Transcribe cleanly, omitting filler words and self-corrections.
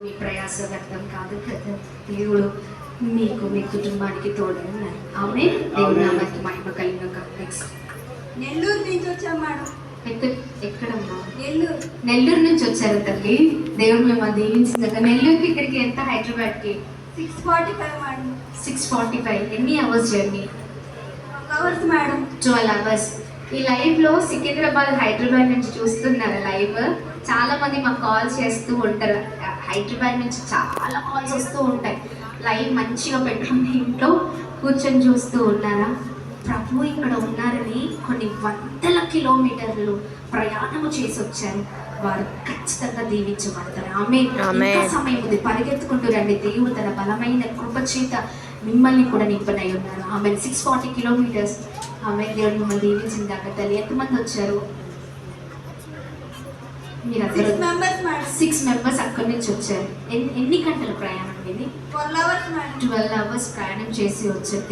మీ ప్రయాస వ్యర్థం కాదు కదా. దేవుడు మీకు మీ కుటుంబానికి తోడు ఉన్నారు. ఆమె దేవుడు నామానికి మహిమ కలిగిన. నెల్లూరు నుంచి వచ్చాం మేడం. ఎక్కడమ్మా? నెల్లూరు నుంచి వచ్చారు తల్లి. దేవుడు మేము దీవించిందాక. నెల్లూరుకి ఇక్కడికి ఎంత? హైదరాబాద్కి 6:45 మేడం. 6:45. ఎన్ని hours journey? Hours madam. 12 hours. ఈ లైవ్ లో సికింద్రాబాద్ హైదరాబాద్ నుంచి చూస్తున్నారు లైవ్. చాలా మంది మాకు కాల్ చేస్తూ ఉంటారు. హైదరాబాద్ నుంచి చాలా కాల్స్ వస్తూ ఉంటాయి. లైవ్ మంచిగా పెట్టుకుని ఇంట్లో కూర్చొని చూస్తూ ఉన్నారా? ప్రభు ఇక్కడ ఉన్నారని కొన్ని వందల కిలోమీటర్లు ప్రయాణము చేసి వచ్చారు. వారు ఖచ్చితంగా దీవించబడతారు. ఆమె ఇంకా సమయం ఉంది, పరిగెత్తుకుంటూ రండి. దేవుడు తన బలమైన కృప చేత మిమ్మల్ని కూడా నింపనై ఉన్నారు. ఆమె 640 కిలోమీటర్స్. ఆమె దేవుడు మిమ్మల్ని దీవించింది దాకా తల్లి. ఎంతమంది వచ్చారు? మీరు అందరూ 6 మెంబర్స్ అక్కడి నుంచి వచ్చారు. ఎన్ని గంటల ప్రయాణం ఇది? 12 అవర్స్ మేడం. 12 అవర్స్ ప్రయాణం చేసి వచ్చారు.